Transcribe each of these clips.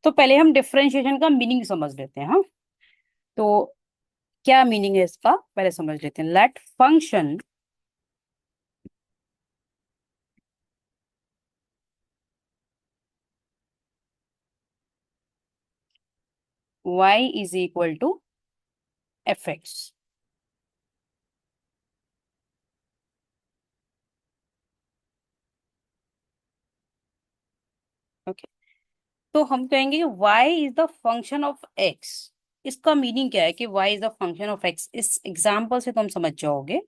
तो पहले हम डिफरेंशिएशन का मीनिंग समझ लेते हैं। हाँ, तो क्या मीनिंग है इसका पहले समझ लेते हैं। Let function y is equal to F X. Okay, तो हम कहेंगे कि y is the function of x। इसका मीनिंग क्या है कि y is the function of x, इस एग्जाम्पल से तुम समझ जाओगे।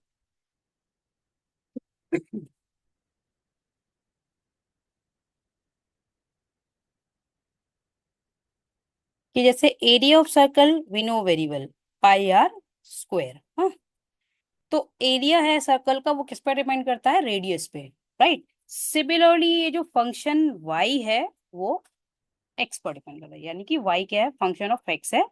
कि जैसे area of circle we know very well, pi R square. हाँ, तो एरिया है सर्कल का वो किस पर डिपेंड करता है, रेडियस पे, राइट। सिमिलरली ये जो फंक्शन y है वो x पर डिपेंड करता है, यानी कि y क्या है, फंक्शन ऑफ x है,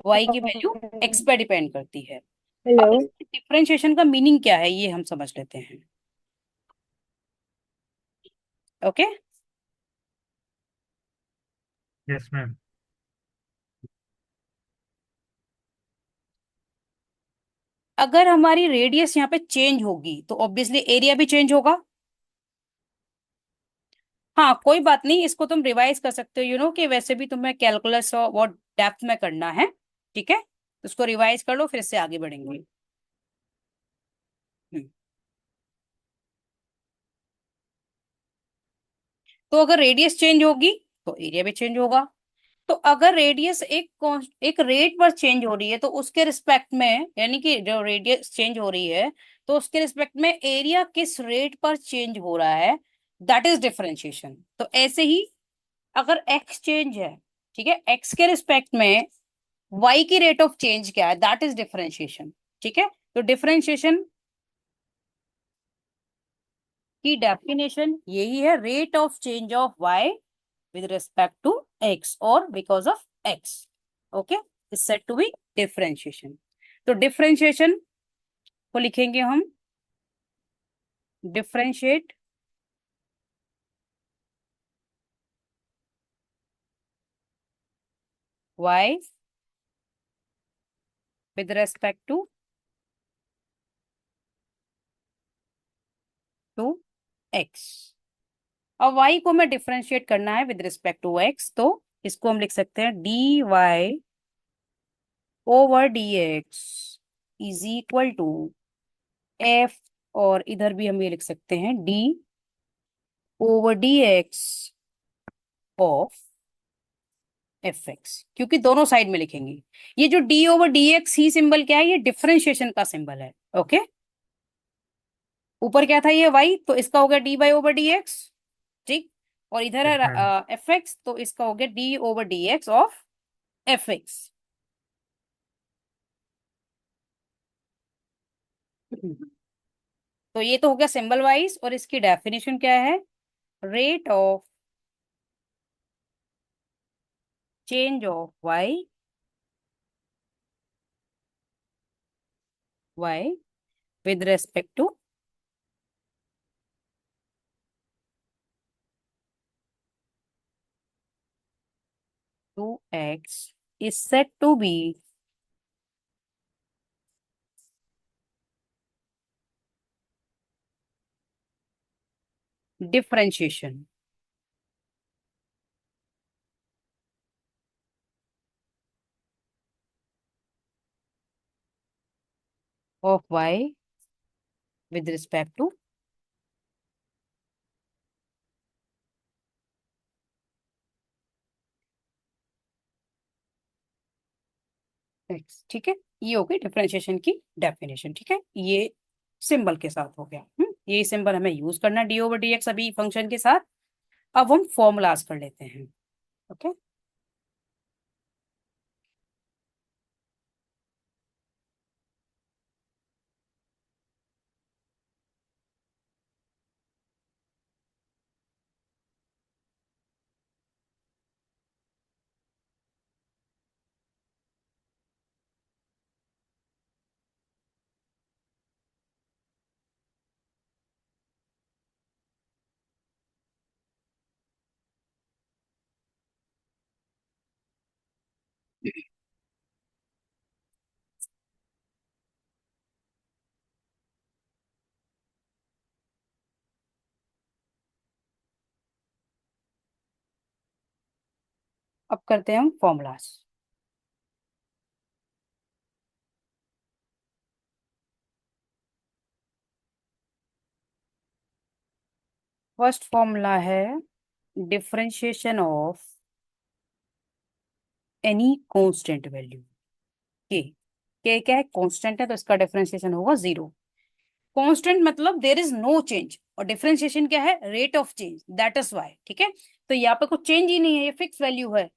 y की वैल्यू x पर डिपेंड करती है। अब हेलो। इसके डिफरेंशिएशन का मीनिंग क्या है ये हम समझ लेते हैं। Okay, yes ma'am. अगर हमारी रेडियस यहाँ पे चेंज होगी तो ऑब्वियसली एरिया भी चेंज होगा। हाँ, कोई बात नहीं, इसको तुम रिवाइज कर सकते हो, कि वैसे भी तुम्हें कैलकुलस और बहुत डेप्थ में करना है। ठीक है, तो उसको रिवाइज कर लो, फिर इससे आगे बढ़ेंगे। हम्म, तो अगर रेडियस चेंज होगी तो एरिया भी चेंज होगा। तो अगर रेडियस एक रेट पर चेंज हो रही है तो उसके रिस्पेक्ट में, यानी कि जो रेडियस चेंज हो रही है तो उसके रिस्पेक्ट में एरिया किस रेट पर चेंज हो रहा है, दैट इज डिफरेंशिएशन। तो ऐसे ही अगर एक्स चेंज है, ठीक है, एक्स के रिस्पेक्ट में वाई की रेट ऑफ चेंज क्या है, दैट इज डिफरेंशिएशन। ठीक है, तो डिफरेंशिएशन की डेफिनेशन यही है, rate of change of Y with respect to x or because of x, okay, is said to be differentiation। तो differentiation को लिखेंगे हम, differentiate y with respect to x। अब y को हमें डिफरेंशिएट करना है विद रिस्पेक्ट टू x, तो इसको हम लिख सकते हैं dy over dx is equal to f, और इधर भी हम ये लिख सकते हैं d over dx of F x, क्योंकि दोनों साइड में लिखेंगे। ये जो डी ओवर डी एक्स ही सिंबल क्या है, ये डिफरेंशिएशन का सिंबल है। ओके, ऊपर क्या था ये वाई, तो इसका हो गया D Y over D X. ठीक, और इधर यस है मैम। एफ एक्स, तो इसका हो गया D over D x of F x. तो ये तो हो गया सिंबल वाइज, और इसकी डेफिनेशन क्या है, rate of change of Y, Y with respect to X is said to be differentiation of Y with respect to X. ठीक है, ये हो गई डिफरेंशिएशन की डेफिनेशन। ठीक है, ये सिंबल के साथ हो गया। ये सिंबल हमें यूज करना डी ओवर डी एक्स अभी फंक्शन के साथ। अब हम फॉर्मूलाज कर लेते हैं। ओके, अब करते हैं हम फॉर्मूलाज। फर्स्ट फॉर्मूला है differentiation of any constant value के। क्या है? कांस्टेंट है तो इसका डिफरेंशिएशन होगा जीरो। कांस्टेंट मतलब देर इज नो चेंज, और डिफरेंशिएशन क्या है? Rate of change, that is Y. ठीक है, तो यहाँ पे कुछ चेंज ही नहीं है, ये फिक्स वैल्यू है।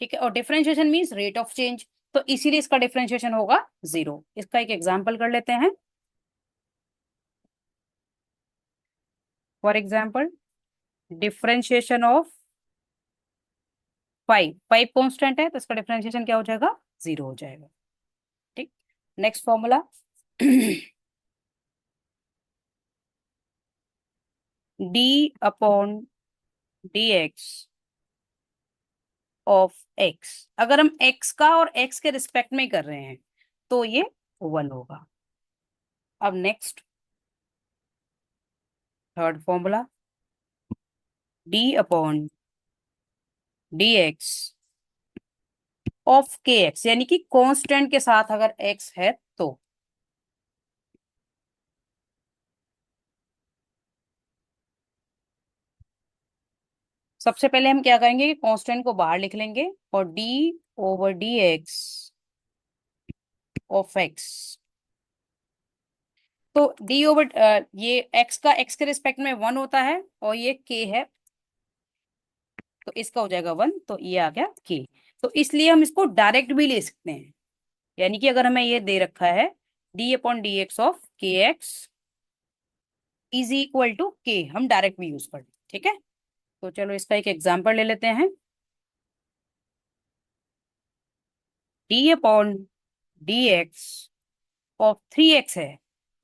ठीक है, और differentiation means rate of change, तो इसीलिए इसका डिफरेंशिएशन होगा जीरो। इसका एक एग्जांपल कर लेते हैं। For example, differentiation of five. Five constant है तो इसका डिफरेंशिएशन क्या हो जाएगा? जीरो हो जाएगा। ठीक, next formula. D upon D x of x. अगर हम एक्स का और एक्स के रिस्पेक्ट में कर रहे हैं तो ये वन होगा। अब next, third formula, D upon D x of के एक्स, यानी कि कांस्टेंट के साथ अगर एक्स है तो। सबसे पहले हम क्या करेंगे कि कांस्टेंट को बाहर लिख लेंगे, और D over D x of x. तो डी ओवर ये एक्स का एक्स के रिस्पेक्ट में वन होता है, और ये के है तो इसका हो जाएगा वन, तो ये आ गया के। तो इसलिए हम इसको डायरेक्ट भी ले सकते हैं, यानी कि अगर हमें ये दे रखा है D upon D x of के एक्स इज इक्वल टू के, हम डायरेक्ट भी यूज कर लें। ठीक है, तो चलो इसका एक एग्जांपल ले लेते हैं। D upon D x of three x है।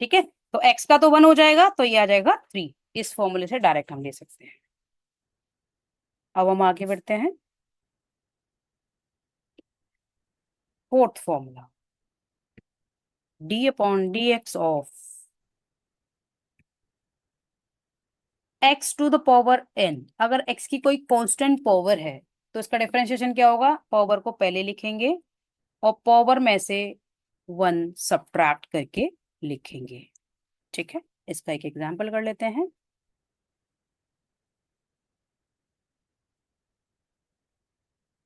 ठीक है, तो एक्स का तो वन हो जाएगा तो ये आ जाएगा थ्री। इस फॉर्मूले से डायरेक्ट हम ले सकते हैं। अब हम आगे बढ़ते हैं। Fourth formula, D upon D x of X to the power N. अगर एक्स की कोई कांस्टेंट पावर है तो इसका डिफरेंशिएशन क्या होगा? पावर को पहले लिखेंगे और पावर में से वन सब्ट्रैक्ट करके लिखेंगे। ठीक है, इसका एक एग्जांपल कर लेते हैं।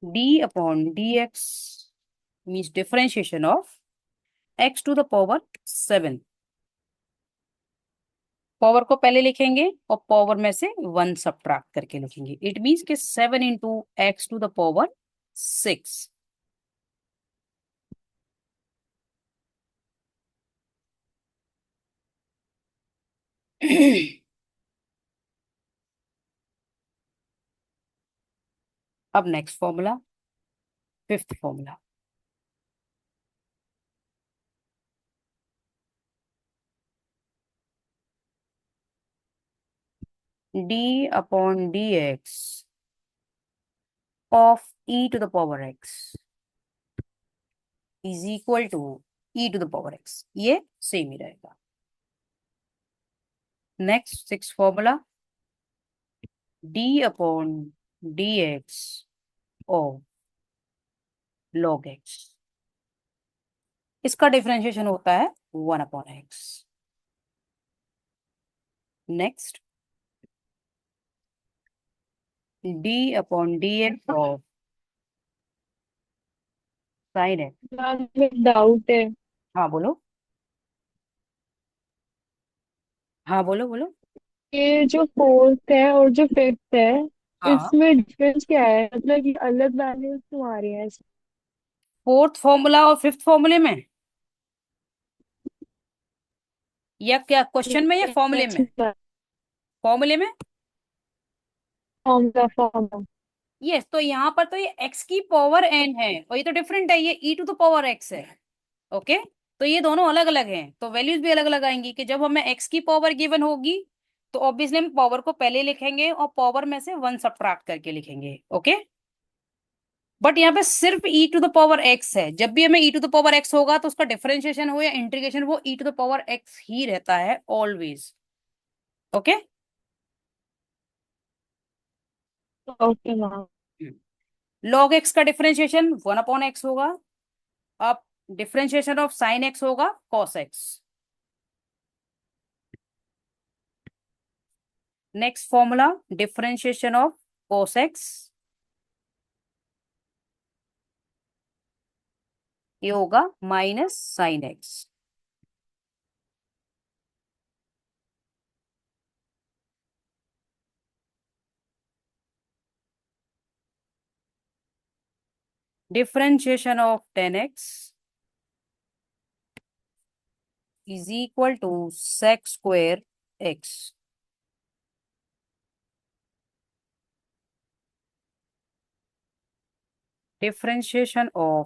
D upon D X means differentiation of X to the power seven. Power को पहले लिखेंगे और पावर में से वन सब्ट्रैक्ट करके लिखेंगे। इट मीन्स कि seven into x to the power six. अब next formula, fifth formula, D upon D x of e to the power x is equal to e to the power x. ये same ही रहेगा। Next six formula, D upon D x of log x. इसका differentiation होता है one upon x. Next, d upon D x of sine x. Ma'am एक doubt है। हाँ बोलो। हाँ बोलो बोलो। ये जो फोर्थ है और जो फिफ्थ है, हाँ, इसमें डिफरेंस क्या है? मतलब ये अलग वैल्यूज क्यों आ रही है? फोर्थ फॉर्मूला और फिफ्थ फॉर्मूले में, या क्या क्वेश्चन में या फॉर्मूले में? फॉर्मूले में। Formula formula. यस, तो यहाँ पर तो ये एक्स की पावर एन है और ये तो डिफरेंट है, ये ई टू द पावर एक्स है। ओके, तो ये दोनों अलग अलग हैं तो वैल्यूज भी अलग अलग आएंगी कि जब हमें एक्स की पावर गिवन होगी तो ऑब्वियसली हम पावर को पहले लिखेंगे और पावर में से वन सब्ट्रैक्ट करके लिखेंगे। ओके, बट यहाँ पे सिर्फ E to the power X है। जब भी हमें E to the power X होगा तो उसका डिफरेंशिएशन हो या इंटीग्रेशन, वो E to the power X ही रहता है always. Okay, okay ma'am. Log X का डिफरेंशिएशन 1/x होगा। अब डिफरेंशिएशन ऑफ साइन एक्स होगा cos X. Next formula, differentiation of cos x, ये होगा minus sine X. Differentiation of 10x is equal to sec square x। Differentiation of